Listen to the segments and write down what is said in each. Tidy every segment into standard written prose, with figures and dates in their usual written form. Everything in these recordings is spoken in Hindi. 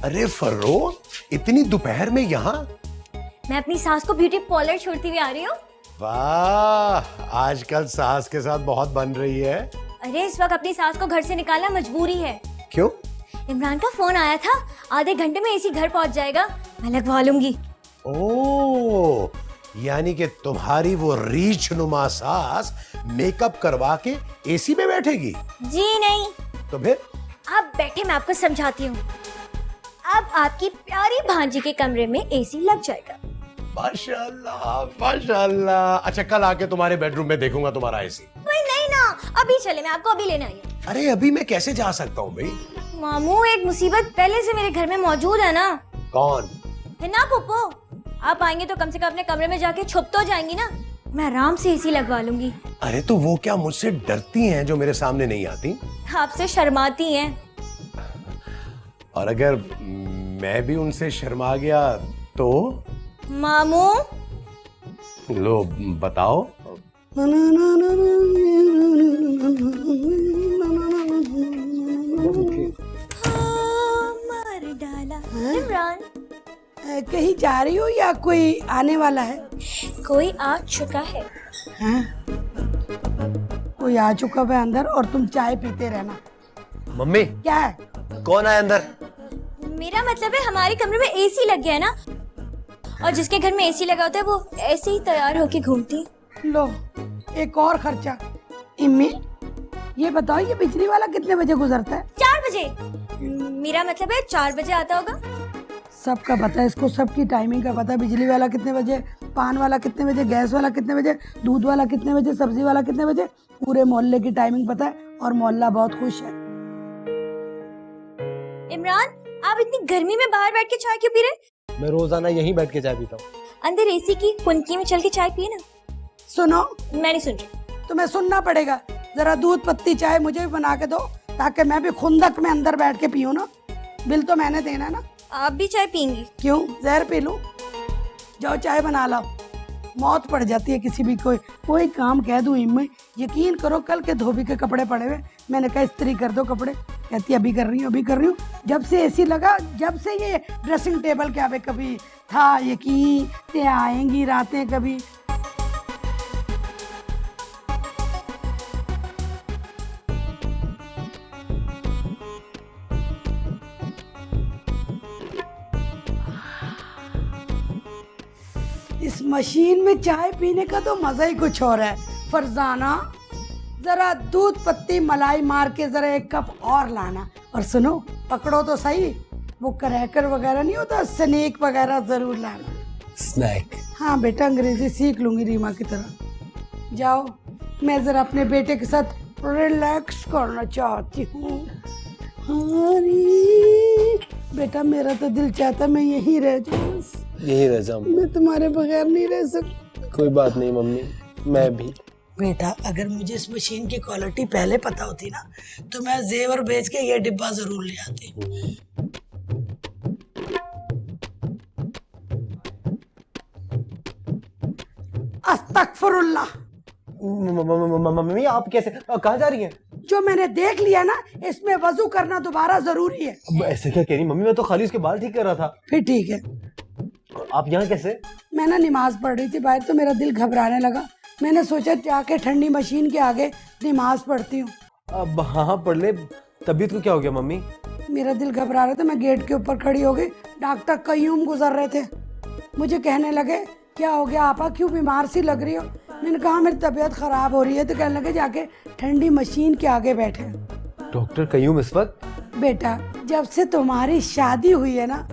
अरे फर्रोज, इतनी दोपहर में यहाँ? मैं अपनी सास को ब्यूटी पार्लर छोड़ती हुई आ रही हूँ। वाह, आजकल सास के साथ बहुत बन रही है। अरे इस वक्त अपनी सास को घर से निकालना मजबूरी है। क्यों? इमरान का फोन आया था, आधे घंटे में एसी घर पहुंच जाएगा, मैं लगवा लूंगी। ओह, यानी कि तुम्हारी वो रीछ नुमा सास मेकअप करवा के एसी में बैठेगी? जी नहीं। तो फिर? आप बैठे, मैं आपको समझाती हूँ। अब आपकी प्यारी भांजी के कमरे में एसी लग जाएगा। माशाल्लाह माशाल्लाह। अच्छा, कल आके तुम्हारे बेडरूम में देखूंगा तुम्हारा एसी। नहीं ना, अभी चले, मैं आपको अभी लेने आई हूँ। अरे अभी मैं कैसे जा सकता हूँ भाई? मामू, एक मुसीबत पहले से मेरे घर में मौजूद है ना। कौन है ना पुप्पो, आप आएंगे तो कम से कम अपने कमरे में जाके छुप तो जाएंगी ना, मैं आराम से एसी लगवा लूंगी। अरे तो वो क्या मुझसे डरती हैं जो मेरे सामने नहीं आती? आपसे शर्माती हैं। और अगर मैं भी उनसे शर्मा गया तो? मामू, लो बताओ। मर डाला। इमरान, कहीं जा रही हो या कोई आने वाला है? कोई आ चुका है। हाँ? कोई आ चुका है अंदर और तुम चाय पीते रहना। मम्मी, क्या है? कौन आया अंदर? मेरा मतलब है हमारे कमरे में एसी लग गया है ना, और जिसके घर में एसी लगा होता है वो ऐसे ही तैयार होके घूमती है। लो, एक और खर्चा। इम्मी, ये बताओ, ये बिजली वाला कितने बजे गुजरता है? 4 बजे। मेरा मतलब है 4 बजे आता होगा। सबका पता है इसको, सबकी टाइमिंग का पता है। बिजली वाला कितने बजे, पान वाला कितने बजे, गैस वाला कितने बजे, दूध वाला कितने बजे, सब्जी वाला कितने बजे, पूरे मोहल्ले की टाइमिंग पता है और मोहल्ला बहुत खुश है। इमरान, आप इतनी गर्मी में बाहर बैठ के चाय क्यों पी रहे? मैं रोजाना यहीं बैठ के चाय पीता हूँ। अंदर एसी की फुनकी में चल के चाय पिए ना। सुनो, मैं नहीं सुन रही। तुम्हें सुनना पड़ेगा। जरा दूध पत्ती चाय मुझे भी बना के दो, ताकि मैं भी खुंदक में अंदर बैठ के पीऊँ ना। बिल तो मैंने देना है ना। आप भी चाय पियेंगी? क्यों, जहर पी लूं? जाओ चाय बना लाओ। मौत पड़ जाती है किसी भी कोई काम कह दूं इम्मी, यकीन करो कल के धोबी के कपड़े पड़े हुए, मैंने कहा इस्त्री कर दो कपड़े, कहती अभी कर रही हूँ अभी कर रही हूँ। जब से एसी लगा, जब से ये ड्रेसिंग टेबल के आगे कभी था यकीन, ते आएंगी रातें कभी। इस मशीन में चाय पीने का तो मजा ही कुछ और है। फरजाना, जरा दूध पत्ती मलाई मार के जरा एक कप और लाना। और सुनो, पकड़ो तो सही, वो क्रैकर वगैरह नहीं होता, स्नैक वगैरह जरूर लाना। स्नैक? हाँ बेटा, अंग्रेजी सीख लूंगी रीमा की तरह। जाओ, मैं जरा अपने बेटे के साथ रिलैक्स करना चाहती हूँ। हाँ बेटा, मेरा तो दिल चाहता मैं यहीं रह जाऊँ, यही रह जाऊं। मैं तुम्हारे बगैर नहीं रह सकती। कोई बात नहीं मम्मी, मैं भी। बेटा, अगर मुझे इस मशीन की क्वालिटी पहले पता होती ना, तो मैं जेवर बेच के ये डिब्बा जरूर ले आती। अस्तगफुरुल्लाह। मम्मी, आप कैसे, कहाँ जा रही हैं? जो मैंने देख लिया ना, इसमें वजू करना दोबारा जरूरी है। अब ऐसे क्या कह रही मम्मी, मैं तो खाली उसके बाल ठीक कर रहा था। फिर ठीक है। आप यहाँ कैसे? मैं ना नमाज पढ़ रही थी बाहर, तो मेरा दिल घबराने लगा, मैंने सोचा जाके ठंडी मशीन के आगे नमाज पढ़ती हूँ। अब हाँ पढ़ ले। तबीयत को क्या हो गया मम्मी? मेरा दिल घबरा रहा था, मैं गेट के ऊपर खड़ी हो गई। डॉक्टर कयूम गुजर रहे थे, मुझे कहने लगे क्या हो गया आपा, क्यों बीमार सी लग रही हो? मैंने कहा मेरी तबीयत खराब हो रही है, तो कहने लगे जाके ठंडी मशीन के आगे बैठे। डॉक्टर कयूम इस वक्त? बेटा, जब से तुम्हारी शादी हुई है ना,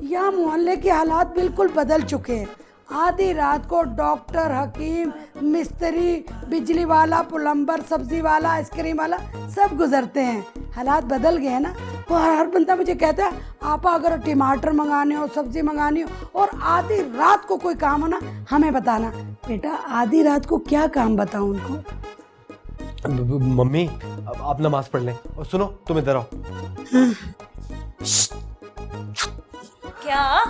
यहाँ मोहल्ले के हालात बिल्कुल बदल चुके हैं। आधी रात को डॉक्टर, हकीम, मिस्त्री, बिजली वाला, प्लम्बर, सब्जी वाला, आइसक्रीम वाला सब गुजरते हैं। हालात बदल गए हैं ना। वो हर बंदा मुझे कहता है आपा अगर टमाटर मंगाने हो, सब्जी मंगानी हो, और आधी रात को कोई काम हो ना, हमें बताना। बेटा, आधी रात को क्या काम बताऊं उनको? मम्मी, अब आप नमाज पढ़ लें। और सुनो, तुम इधर आओ। क्या?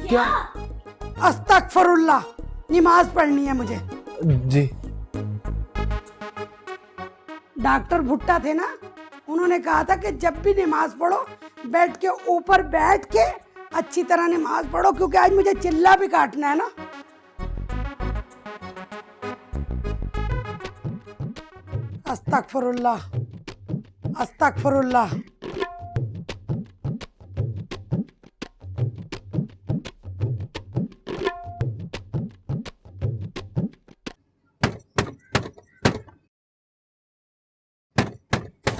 क्या? अस्तगफुरुल्लाह, नमाज पढ़नी है मुझे। जी। डॉक्टर भुट्टा थे ना, उन्होंने कहा था कि जब भी नमाज पढ़ो बेड के ऊपर बैठ के अच्छी तरह नमाज पढ़ो, क्योंकि आज मुझे चिल्ला भी काटना है ना। अस्तगफुरुल्लाह, अस्तगफुरुल्लाह।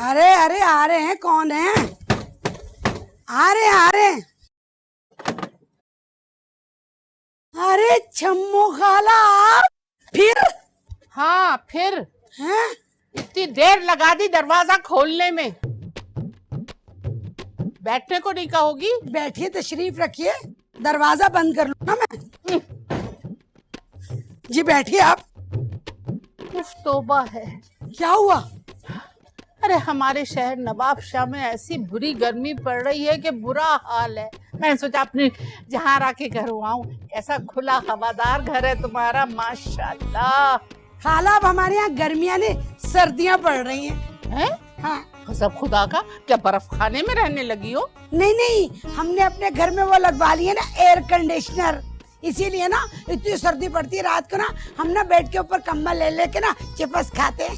अरे अरे आ रहे हैं, कौन है? आ रहे हैं। अरे छम्मो खाला, आप फिर? हाँ फिर हैं? इतनी देर लगा दी दरवाजा खोलने में। बैठने को नहीं कहोगी? बैठिए, तशरीफ रखिए, दरवाजा बंद कर लूँ ना मैं। जी बैठिए आप। उफ तौबा है। क्या हुआ? अरे हमारे शहर नवाबशाह में ऐसी बुरी गर्मी पड़ रही है कि बुरा हाल है। मैंने सोचा अपने जहाँ आके घर आऊं। ऐसा खुला हवादार घर है तुम्हारा, माशाल्लाह। खाला अब हमारे यहाँ गर्मियाँ नहीं सर्दियाँ पड़ रही हैं। हैं? हाँ। सब खुदा का, क्या बर्फ खाने में रहने लगी हो? नहीं, हमने अपने घर में वो लगवा लिए ना एयर कंडीशनर, इसीलिए ना इतनी सर्दी पड़ती है रात को ना, हम ना बेड के ऊपर कंबल ले लेके ना चिपस खाते हैं।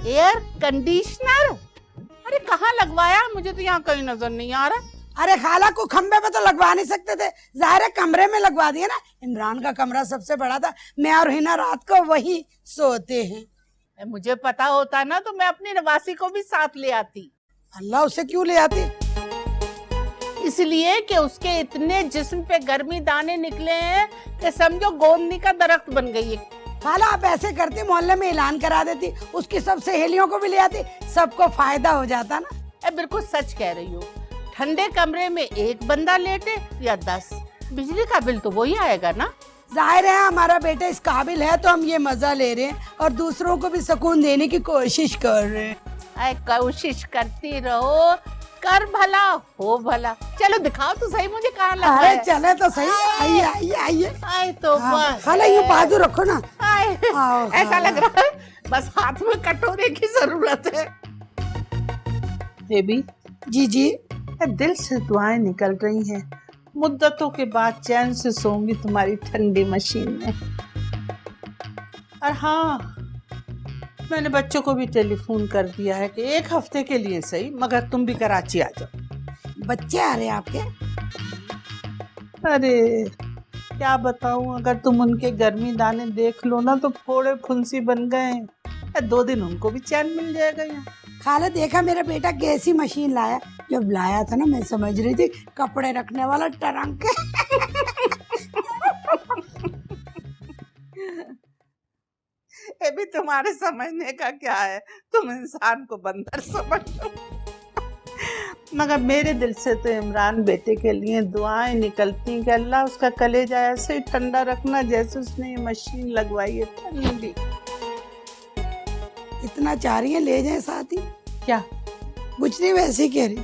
Air conditioner? अरे कहाँ लगवाया? मुझे तो यहाँ कहीं नजर नहीं आ रहा। अरे खाला को खंबे पे तो लगवा नहीं सकते थे, जाहिर है कमरे में लगवा दिया ना। इमरान का कमरा सबसे बड़ा था, मैं और हिना रात को वही सोते हैं। मुझे पता होता ना तो मैं अपनी नवासी को भी साथ ले आती। अल्लाह, उसे क्यों ले आती? इसलिए कि उसके इतने जिस्म पे गर्मी दाने निकले हैं कि समझो गोंदनी का दरख्त बन गई है। खाला आप ऐसे करती, मोहल्ले में ऐलान करा देती, उसकी सब सहेलियों को भी ले आती, सबको फायदा हो जाता ना। बिल्कुल सच कह रही हो। ठंडे कमरे में एक बंदा लेटे या 10, बिजली का बिल तो वही आएगा ना। जाहिर है हमारा बेटा इस काबिल है तो हम ये मजा ले रहे हैं और दूसरों को भी सुकून देने की कोशिश कर रहे हैं। कोशिश करती रहो, कर भला हो भला। चलो दिखाओ तो सही मुझे कहाँ लगा अरे है। चले तो सही, आइए आइए आइए। आए तो हाँ, खाला ये बाजू रखो ना। आए, आओ, ऐसा खाला। लग रहा है बस हाथ में कटोरे की जरूरत है। बेबी जी दिल से दुआएं निकल रही हैं। मुद्दतों के बाद चैन से सोऊंगी तुम्हारी ठंडी मशीन में। और हाँ, मैंने बच्चों को भी टेलीफोन कर दिया है कि 1 हफ्ते के लिए सही, मगर तुम भी कराची आ जाओ। बच्चे आ रहे हैं आपके? अरे क्या बताऊं, अगर तुम उनके गर्मी दाने देख लो ना तो फोड़े फुंसी बन गए। 2 दिन उनको भी चैन मिल जाएगा यहाँ। खाला देखा मेरा बेटा कैसी मशीन लाया? जब लाया था ना मैं समझ रही थी कपड़े रखने वाला ट्रंक। ये भी तुम्हारे समझने का क्या है, तुम इंसान को बंदर समझ लो। मगर मेरे दिल से तो इमरान बेटे के लिए दुआएं निकलती कि अल्लाह उसका कलेजा ऐसे ही ठंडा रखना जैसे उसने ये मशीन लगवाई है ठंडी। इतना चाह रही है ले जाए साथ ही? क्या? कुछ नहीं, वैसे ही कह रही थी।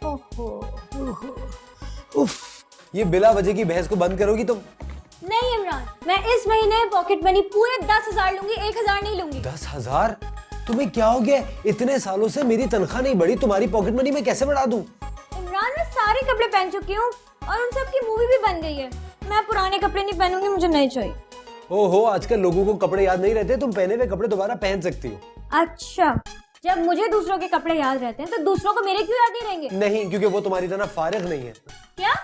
ओहो, उफ। ये बिला वजह की बहस को बंद करोगी तुम? नहीं इमरान, मैं इस महीने पॉकेट मनी पूरे 10,000 लूंगी, 1,000 नहीं लूंगी। 10,000? तुम्हें क्या हो गया? इतने सालों से मेरी तनख्वाह नहीं बढ़ी, तुम्हारी पॉकेट मनी मैं कैसे बढ़ा दूं? इमरान मैं सारे कपड़े पहन चुकी हूँ और उन सब की मूवी भी बन गई है। मैं पुराने कपड़े नहीं पहनूंगी, मुझे नहीं चाहिए। ओहो, आजकल लोगों को कपड़े याद नहीं रहते, तुम पहने हुए कपड़े दोबारा पहन सकती हो। अच्छा, जब मुझे दूसरों के कपड़े याद रहते हैं तो दूसरों को मेरे क्यों याद नहीं रहेंगे? नहीं, क्योंकि वो तुम्हारी तरह फारिग नहीं है। क्या?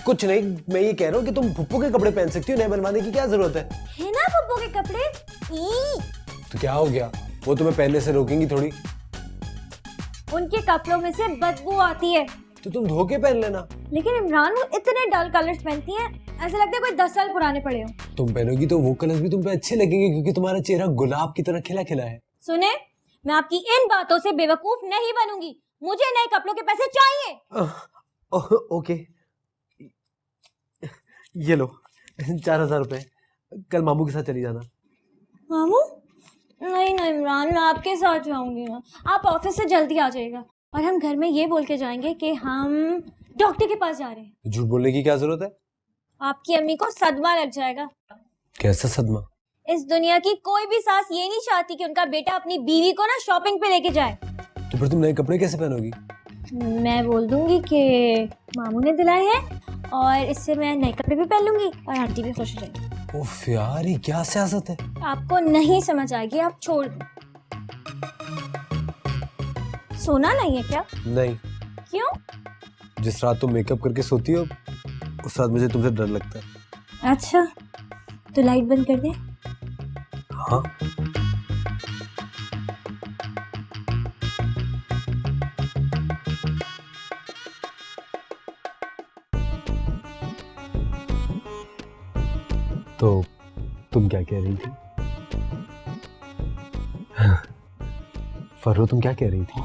कुछ नहीं, मैं ये कह रहा हूँ कि तुम फुप्पो के कपड़े पहन सकती हो, नए बनवाने की क्या जरूरत है ना पप्पू के कपड़े? तो क्या हो गया, वो तुम्हें पहनने से रोकेंगी थोड़ी। उनके कपड़ों में से बदबू आती है। तो तुम धो के पहन लेना। लेकिन इमरान वो इतने डल कलर्स पहनती हैं, ऐसा लगता है कोई 10 साल पुराने पड़े हो। तुम पहनोगी तो वो कलर्स भी तुम पे अच्छे लगेंगे, क्योंकि तुम्हारा चेहरा गुलाब की तरह खिला खिला है। सुने, मैं आपकी इन बातों से बेवकूफ नहीं बनूंगी। मुझे नए कपड़ों के पैसे चाहिए। ओके, ये लो 4,000 रुपए, कल मामू के साथ चली जाना। मामू? नहीं नहीं इमरान, मैं आपके साथ जाऊंगी ना। आप ऑफिस से जल्दी आ जाइएगा और हम घर में ये बोल के जाएंगे कि हम डॉक्टर के पास जा रहे हैं। झूठ बोलने की क्या जरूरत है? आपकी अम्मी को सदमा लग जाएगा। कैसा सदमा? इस दुनिया की कोई भी सास ये नहीं चाहती कि उनका बेटा अपनी बीवी को ना शॉपिंग पे लेके जाए। तो फिर तुम नए कपड़े कैसे पहनोगी? मैं बोल दूंगी कि मामू ने दिलाए हैं और इससे मैं नए कपड़े भी पहन लूंगी और आंटी भी खुश हो जाएगी। उफ यार, ये क्या सियासत है? आपको नहीं समझ आएगी, आप छोड़ दो। सोना नहीं है क्या? नहीं। क्यों? जिस रात तुम मेकअप करके सोती हो उस रात मुझे तुमसे डर लगता है। अच्छा, तो लाइट बंद कर दे। हाँ। तो तुम क्या कह रही थी? फर्रो, तुम क्या कह रही थी?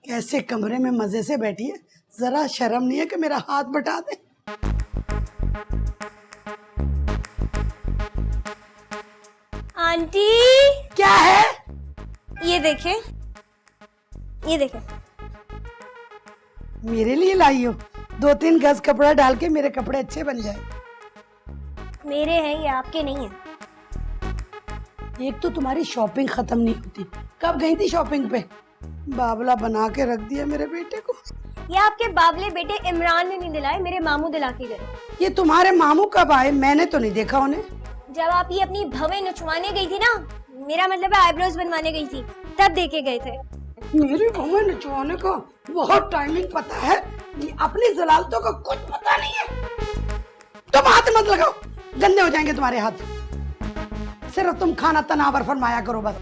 कैसे कमरे में मजे से बैठी है, जरा शर्म नहीं है कि मेरा हाथ बटा दे। आंटी, क्या है? ये देखें, ये देखें। मेरे लिए लाई हो? 2-3 गज कपड़ा डाल के मेरे कपड़े अच्छे बन जाए। मेरे हैं ये, आपके नहीं है। एक तो तुम्हारी शॉपिंग खत्म नहीं होती। कब गई थी शॉपिंग पे? बाबला बना के रख दिया मेरे बेटे को। ये आपके बाबले बेटे इमरान ने नहीं दिलाए, मेरे मामू दिला के गए। ये तुम्हारे मामू कब आए? मैंने तो नहीं देखा उन्हें। जब आप ये अपनी भवें नचवाने गई थी ना, मेरा मतलब है आईब्रोज बनवाने गई थी, तब देके गए थे। मेरी भवें नचवाने का बहुत टाइमिंग पता है, ये अपनी जलालतों का कुछ पता नहीं है। तुम हाथ मत लगाओ, गंदे हो जाएंगे तुम्हारे हाथ। सिर्फ तुम खाना तनावर फरमाया करो बस।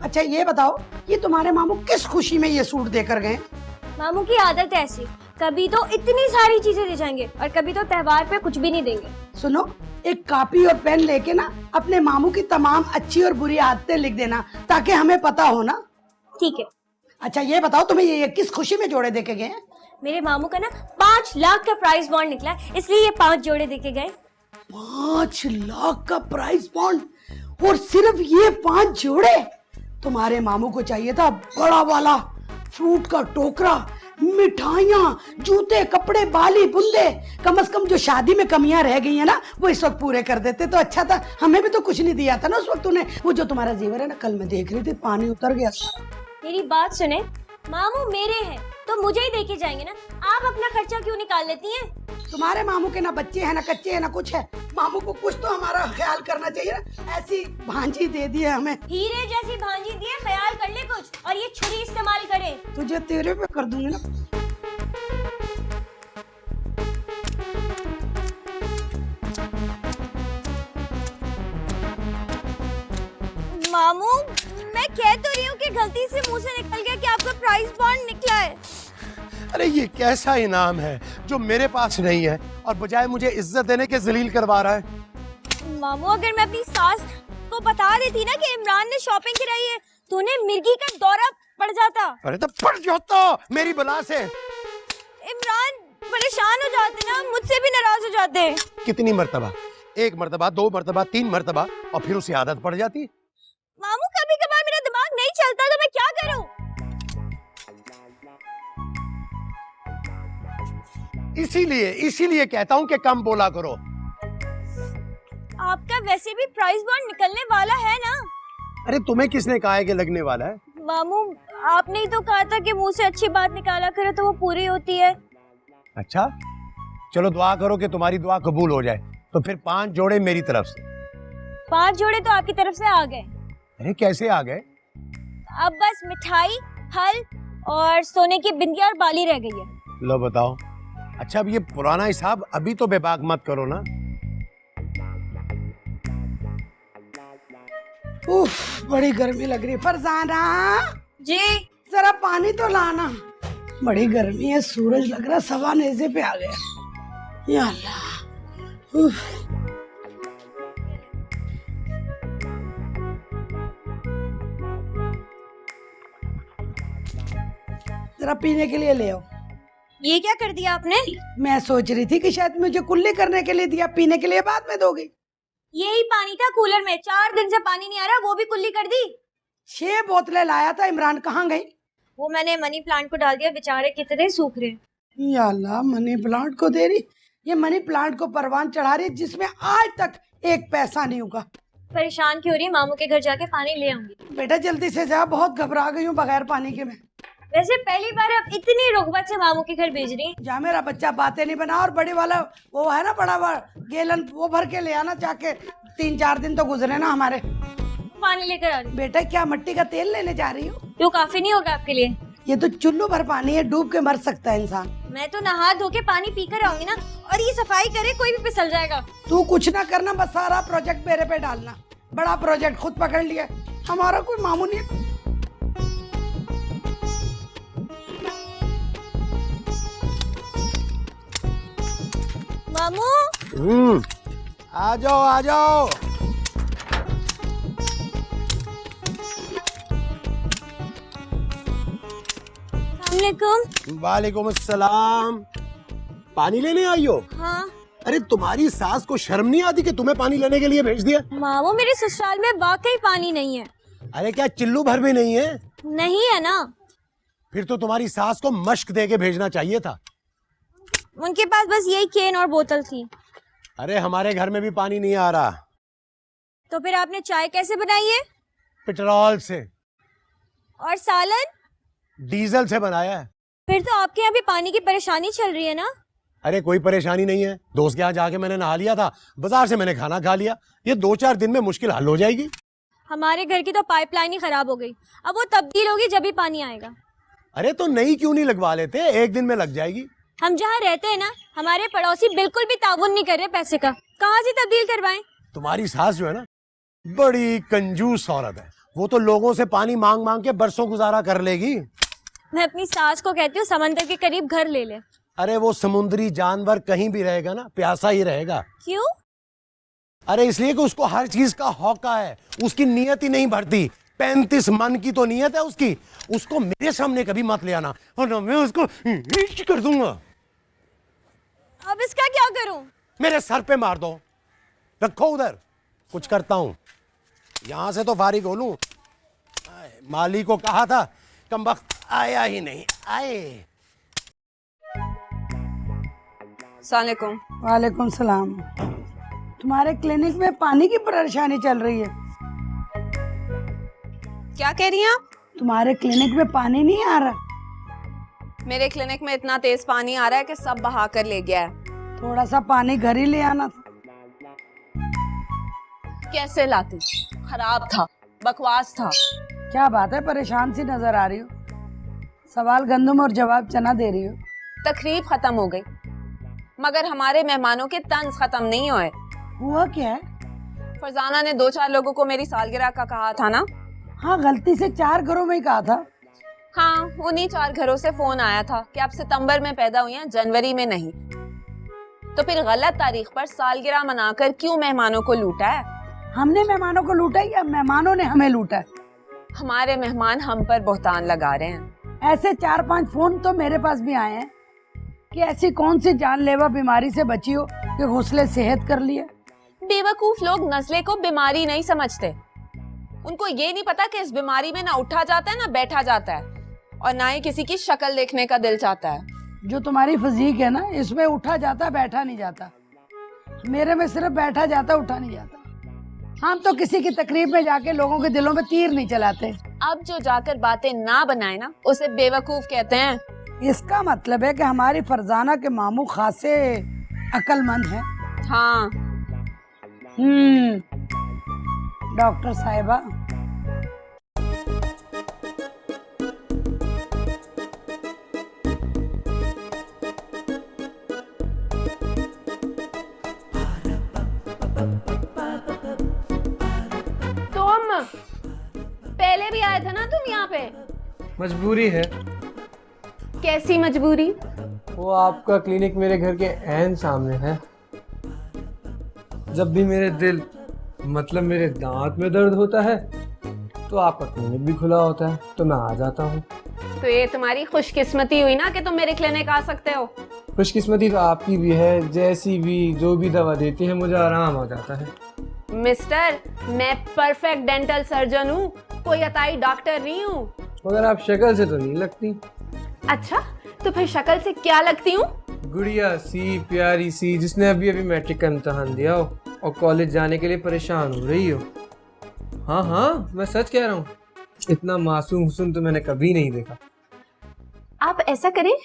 अच्छा ये बताओ, ये तुम्हारे मामू किस खुशी में ये सूट देकर गए? मामू की आदत है ऐसी, कभी तो इतनी सारी चीजें दे जाएंगे और कभी तो त्योहार पे कुछ भी नहीं देंगे। सुनो, एक कॉपी और पेन लेके ना अपने मामू की तमाम अच्छी और बुरी आदतें लिख देना, ताकि हमें पता हो ना। ठीक है। अच्छा ये बताओ, तुम्हें ये किस खुशी में जोड़े देके गए हैं? मेरे मामू का ना 5 लाख का प्राइस बॉन्ड निकला, इसलिए ये 5 जोड़े देके गए। 5 लाख का प्राइस बॉन्ड और सिर्फ ये 5 जोड़े? तुम्हारे मामू को चाहिए था बड़ा वाला फ्रूट का टोकरा, मिठाइयाँ, जूते, कपड़े, बाली, बुंदे। कम से कम जो शादी में कमियां रह गई है ना, वो इस वक्त पूरे कर देते तो अच्छा था। हमें भी तो कुछ नहीं दिया था ना उस वक्त तूने। वो जो तुम्हारा जेवर है ना, कल मैं देख रही थी, पानी उतर गया। मेरी बात सुने, मामू मेरे हैं तो मुझे ही देके जाएंगे ना, आप अपना खर्चा क्यों निकाल लेती हैं? तुम्हारे मामू के ना बच्चे हैं ना कच्चे हैं ना कुछ है। मामू को कुछ तो हमारा ख्याल करना चाहिए ना। ऐसी भांजी दे दी है हमें। हीरे जैसी भांजी दिए, ख्याल कर ले कुछ, और ये छुरी इस्तेमाल करे। तुझे तेरे पे कर दूंगी ना। मामू, मैं कह तो रही हूँ कि गलती से मुंह से निकल गया कि आपका प्राइस बॉन्ड निकला है। अरे ये कैसा इनाम है जो मेरे पास नहीं है और बजाय मुझे इज्जत देने के जलील करवा रहा है। मामू, अगर मैं अपनी सास को बता देती ना कि इमरान ने शॉपिंग कराई है, तो उन्हें मिर्गी का दौरा पड़ जाता। अरे तो पड़ जाता मेरी बला से। इमरान परेशान हो जाते ना, मुझसे भी नाराज हो जाते। कितनी मर्तबा? 1 मर्तबा, 2 मर्तबा, 3 मर्तबा, और फिर उसे आदत पड़ जाती। मामू, कभी कभार मेरा दिमाग नहीं चलता तो मैं क्या करूं? इसीलिए कहता हूँ कि कम बोला करो। आपका वैसे भी प्राइस बॉन्ड निकलने वाला है ना। अरे तुम्हें किसने कहा है कि लगने वाला है? मामू, आपने ही तो कहा था कि मुंह से अच्छी बात निकाला करे तो वो पूरी होती है। अच्छा चलो दुआ करो कि तुम्हारी दुआ कबूल हो जाए। तो फिर 5 जोड़े मेरी तरफ से। 5 जोड़े तो आपकी तरफ से आ गए। अरे कैसे आ गए? अब बस मिठाई, फल और सोने की बिंदिया और बाली रह गई है। लो बताओ। अच्छा अब ये पुराना हिसाब अभी तो बेबाक मत करो ना। उफ, बड़ी गर्मी लग रही है। फरजाना जी, जरा पानी तो लाना। बड़ी गर्मी है, सूरज लग रहा सवा नेज़े पे आ गया। या अल्लाह। उफ। जरा पीने के लिए ले आओ। ये क्या कर दिया आपने? मैं सोच रही थी कि शायद मुझे कुल्ली करने के लिए दिया, पीने के लिए बाद में दोगी। यही पानी था कूलर में, 4 दिन से पानी नहीं आ रहा, वो भी कुल्ली कर दी। 6 बोतलें लाया था, इमरान कहाँ गई? वो मैंने मनी प्लांट को डाल दिया, बेचारे कितने सूख रहे हैं। या अल्लाह, मनी प्लांट को दे रही। ये मनी प्लांट को परवान चढ़ा रही जिसमें आज तक एक पैसा नहीं होगा। परेशान क्यों रही, मामू के घर जाके पानी ले आऊंगी। बेटा जल्दी से जा, बहुत घबरा गई हूँ बगैर पानी के मैं। वैसे पहली बार अब इतनी रुगबत से मामू के घर भेज रही। जा मेरा बच्चा, बातें नहीं बना। और बड़े वाला वो है ना, बड़ा गैलन, वो भर के ले आना जाके। 3-4 दिन तो गुजरे ना हमारे। पानी लेकर आ रही। बेटा क्या मट्टी का तेल लेने जा रही हो? तो काफी नहीं होगा आपके लिए? ये तो चुल्लू भर पानी है, डूब के मर सकता है इंसान। मैं तो नहा धो के पानी पी कर आऊंगी ना, और ये सफाई करे कोई भी फिसल जाएगा। तू कुछ ना करना, बस सारा प्रोजेक्ट मेरे पे डालना। बड़ा प्रोजेक्ट खुद पकड़ लिया, हमारा कोई मामू नहीं है। मामू आ जाओ आ जाओ। अस्सलामुअलैकुम। वालेकुम अस्सलाम। पानी लेने आई हो? हाँ अरे तुम्हारी सास को शर्म नहीं आती कि तुम्हें पानी लेने के लिए भेज दिया? मामू, मेरे ससुराल में वाकई पानी नहीं है। अरे क्या चिल्लू भर भी नहीं है? नहीं है ना। फिर तो तुम्हारी सास को मश्क दे के भेजना चाहिए था। उनके पास बस यही केन और बोतल थी। अरे हमारे घर में भी पानी नहीं आ रहा। तो फिर आपने चाय कैसे बनाई है? पेट्रोल से। और सालन? डीजल से बनाया है। फिर तो आपके यहाँ भी पानी की परेशानी चल रही है ना? अरे कोई परेशानी नहीं है, दोस्त के यहाँ जाके मैंने नहा लिया था, बाजार से मैंने खाना खा लिया। ये 2-4 दिन में मुश्किल हल हो जाएगी। हमारे घर की तो पाइपलाइन ही खराब हो गई, अब वो तब्दील होगी जब भी पानी आएगा। अरे तो नई क्यों नहीं लगवा लेते, 1 दिन में लग जाएगी। हम जहाँ रहते हैं ना, हमारे पड़ोसी बिल्कुल भी ताउन नहीं कर रहे पैसे का, कहाँ से तब्दील करवाएं? तुम्हारी सास जो है ना, बड़ी कंजूस औरत है। वो तो लोगों से पानी मांग मांग के बरसों गुजारा कर लेगी। मैं अपनी सास को कहती हूँ समंदर के करीब घर ले ले। अरे वो समुद्री जानवर कहीं भी रहेगा ना, प्यासा ही रहेगा। क्यों? अरे इसलिए कि उसको हर चीज का हौका है, उसकी नियत ही नहीं बढ़ती। 35 मन की तो नियत है उसकी। उसको मेरे सामने कभी मत ले आना, वरना मैं उसको कर दूंगा। अब इसका क्या करूं? मेरे सर पे मार दो, रखो उधर, कुछ करता हूं। यहां से तो फारिग हो लूं। माली को कहा था, कमबख्त आया ही नहीं। आए। अस्सलामुअलैकुम। वालेकुम सलाम। तुम्हारे क्लिनिक में पानी की परेशानी चल रही है? क्या कह रही हैं आप? तुम्हारे क्लिनिक में पानी नहीं आ रहा? मेरे क्लिनिक में इतना तेज पानी आ रहा है कि सब बहा कर ले गया है। थोड़ा सा पानी घर ही ले आना था। कैसे लाती? खराब था, बकवास था। क्या बात है, परेशान सी नजर आ रही हो। सवाल गंदम और जवाब चना दे रही हो। तकरीब खत्म हो गई, मगर हमारे मेहमानों के तंज खत्म नहीं हुए। हुआ क्या है? फरजाना ने 2-4 लोगों को मेरी सालगिरह का कहा था ना। हाँ, गलती से 4 घरों में ही कहा था। हाँ, उन्हीं 4 घरों से फोन आया था कि आप सितंबर में पैदा हुई हैं, जनवरी में नहीं। तो फिर गलत तारीख पर सालगिरह मनाकर क्यों मेहमानों को लूटा है? हमने मेहमानों को लूटा या मेहमानों ने हमें लूटा है? हमारे मेहमान हम पर बहतान लगा रहे हैं। ऐसे 4-5 फोन तो मेरे पास भी आए हैं कि ऐसी कौन सी जानलेवा बीमारी से बची हो कि गुस्ले सेहत कर लिया। बेवकूफ लोग नस्ले को बीमारी नहीं समझते। उनको ये नहीं पता कि इस बीमारी में ना उठा जाता है ना बैठा जाता है, और ना ही किसी की शक्ल देखने का दिल चाहता है। जो तुम्हारी फिजीक है ना, इसमें उठा जाता बैठा नहीं जाता। मेरे में सिर्फ बैठा जाता उठा नहीं जाता। हम तो किसी की तकरीब में जाके लोगों के दिलों में तीर नहीं चलाते। अब जो जाकर बातें ना बनाए ना, उसे बेवकूफ कहते हैं। इसका मतलब है कि हमारी फरजाना के मामू खासे अक्लमंद हैं। हाँ। डॉक्टर साहिबा, तुम पहले भी आए थे ना तुम यहाँ पे? मजबूरी है। कैसी मजबूरी? वो आपका क्लिनिक मेरे घर के ऐन सामने है। जब भी मेरे दिल मतलब मेरे दांत में दर्द होता है तो आपका क्लिनिक भी खुला होता है, तो मैं आ जाता हूँ। तो ये तुम्हारी खुशकिस्मती हुई ना कि तुम मेरे क्लिनिक आ सकते हो। खुशकिस्मती तो आपकी भी है, जैसी भी जो भी दवा देती है मुझे आराम आ जाता है। मिस्टर, मैं परफेक्ट डेंटल सर्जन हूँ, कोई अताई डॉक्टर नहीं हूँ। मगर आप शक्ल से तो नहीं लगती। अच्छा, तो फिर शक्ल से क्या लगती हूँ? गुड़िया सी, प्यारी सी, जिसने अभी अभी मैट्रिक का इम्तिहान दिया हो और कॉलेज जाने के लिए परेशान हो रही हो। हाँ हाँ, मैं सच कह रहा हूँ, इतना मासूम हुस्न तो मैंने कभी नहीं देखा। आप ऐसा करें,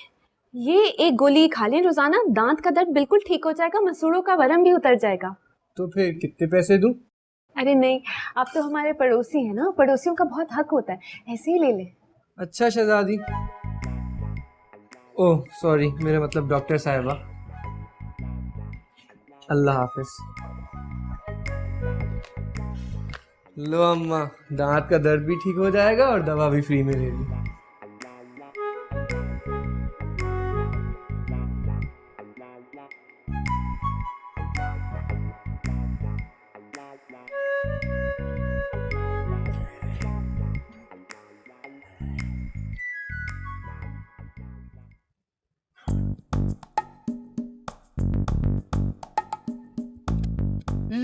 ये एक गोली खा लें रोजाना, दांत का दर्द बिल्कुल ठीक हो जाएगा, मसूड़ों का वरम भी उतर जाएगा। तो फिर कितने पैसे दूं? अरे नहीं, आप तो हमारे पड़ोसी हैं ना, पड़ोसियों का बहुत हक होता है, ऐसे ही ले ले। अच्छा शहजादी। ओह सॉरी, मेरा मतलब डॉक्टर साहिबा। अल्लाह हाफिज। लो अम्मा, दांत का दर्द भी ठीक हो जाएगा और दवा भी फ्री में ले ली।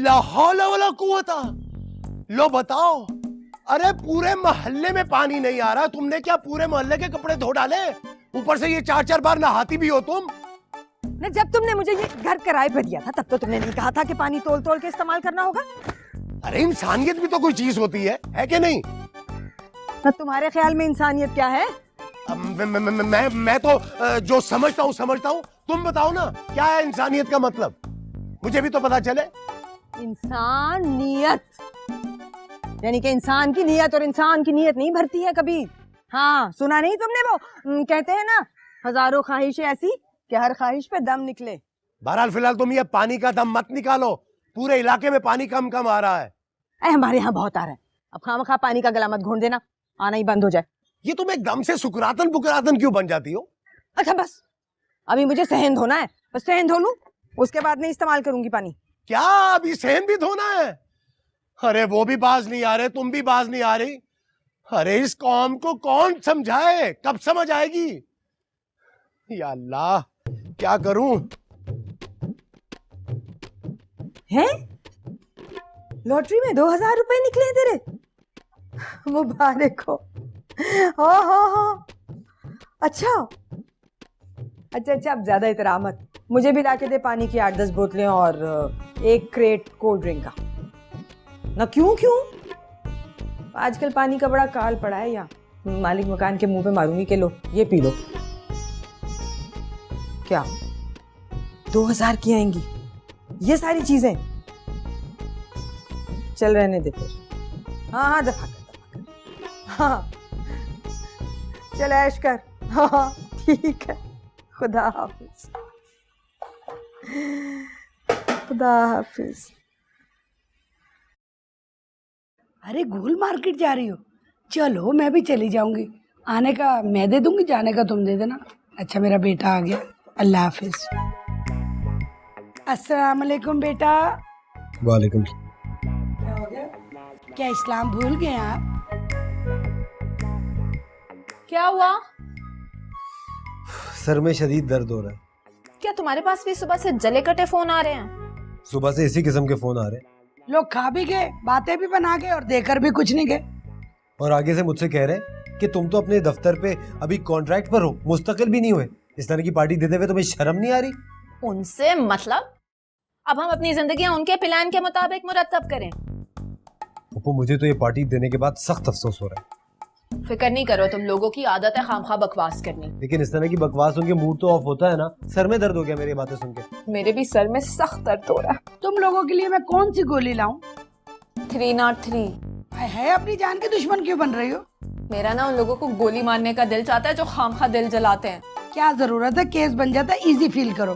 ला हौला वला कुव्वता। लो बताओ, अरे पूरे मोहल्ले में पानी नहीं आ रहा, तुमने क्या पूरे मोहल्ले के कपड़े धो डाले? ऊपर से ये 4-4 बार नहाती भी हो तुम। न जब तुमने मुझे ये घर किराए पे दिया था तब तो तुमने नहीं कहा था कि पानी तोल तोल के इस्तेमाल करना होगा। अरे इंसानियत भी तो कोई चीज होती है कि नहीं? न तुम्हारे ख्याल में इंसानियत क्या है? अब मैं तो जो समझता हूँ। तुम बताओ ना, क्या है इंसानियत का मतलब? मुझे भी तो पता चले। इंसानियत यानी कि इंसान की नियत, और इंसान की नियत नहीं भरती है कभी। हाँ, सुना नहीं तुमने वो कहते हैं ना, हजारों ख्वाहिशें ऐसी कि हर ख्वाहिश पे दम निकले। बहरहाल फिलहाल तुम ये पानी का दम मत निकालो, पूरे इलाके में पानी कम कम आ रहा है। हमारे यहाँ बहुत आ रहा है, अब खामखा पानी का गला मत घोंट देना, आना ही बंद हो जाए। ये तुम एकदम से सुकरातन बुकरातन क्यों बन जाती हो? अच्छा बस, अभी मुझे सहन धोना है, बस सहन धो लूं, उसके बाद नहीं इस्तेमाल करूंगी पानी। क्या अभी सहन भी धोना है? अरे वो भी बाज नहीं आ रहे, तुम भी बाज नहीं आ रही। अरे इस कौम को कौन समझाए, कब समझ आएगी? या अल्लाह, क्या करूं? हैं? लॉटरी में 2000 रुपए निकले तेरे, मुबारक हो। हो अच्छा, अब ज्यादा इतरा मत, मुझे भी लाके दे पानी की 8-10 बोतलें और एक क्रेट कोल्ड ड्रिंक का। ना क्यों आजकल पानी का बड़ा काल पड़ा है यहाँ। मालिक मकान के मुंह पे मारूंगी कि लो ये पी लो। क्या 2000 की आएंगी ये सारी चीजें? चल रहने दे फिर। हाँ दफा कर। हाँ चल ऐश कर। हाँ ठीक है, खुदा हाफिज। खुदा हाफिज। अरे गोल मार्केट जा रही हो? चलो मैं भी चली जाऊंगी, आने का मैं दे दूंगी, जाने का तुम दे देना। अच्छा मेरा बेटा आ गया, अल्लाह हाफिज। अस्सलाम वालेकुम बेटा। वालेकुम। क्या हो गया? क्या इस्लाम भूल गए आप? क्या हुआ? सर में शदीद दर्द हो रहा है। क्या तुम्हारे पास भी सुबह से जले कटे फोन आ रहे हैं? सुबह से इसी किस्म के फोन आ रहे हैं। लोग खा भी गए, बातें भी बना गए और देकर भी कुछ नहीं गए। और आगे से मुझसे कह रहे हैं कि तुम तो अपने दफ्तर पे अभी कॉन्ट्रैक्ट पर हो, मुस्तकिल भी नहीं हुए। इस तरह की पार्टी देते हुए तुम्हें शर्म नहीं आ रही? उनसे मतलब? अब हम अपनी जिंदगी उनके प्लान के मुताबिक मुरतब करें। पप्पू, मुझे तो ये पार्टी देने के बाद सख्त अफसोस हो रहा है। फिक्र नहीं करो, तुम लोगों की आदत है खामखा बकवास करनी। लेकिन इस तरह की बकवास सुन के मूड तो ऑफ होता है ना। सर में दर्द हो गया मेरी बातें सुन के। मेरे भी सर में सख्त दर्द हो रहा है। तुम लोगों के लिए मैं कौन सी गोली लाऊं? 303। है अपनी जान के दुश्मन क्यों बन रही हो? मेरा ना उन लोगों को गोली मारने का दिल चाहता है जो खामखा दिल जलाते हैं। क्या जरूरत है, केस बन जाता है, इजी फील करो।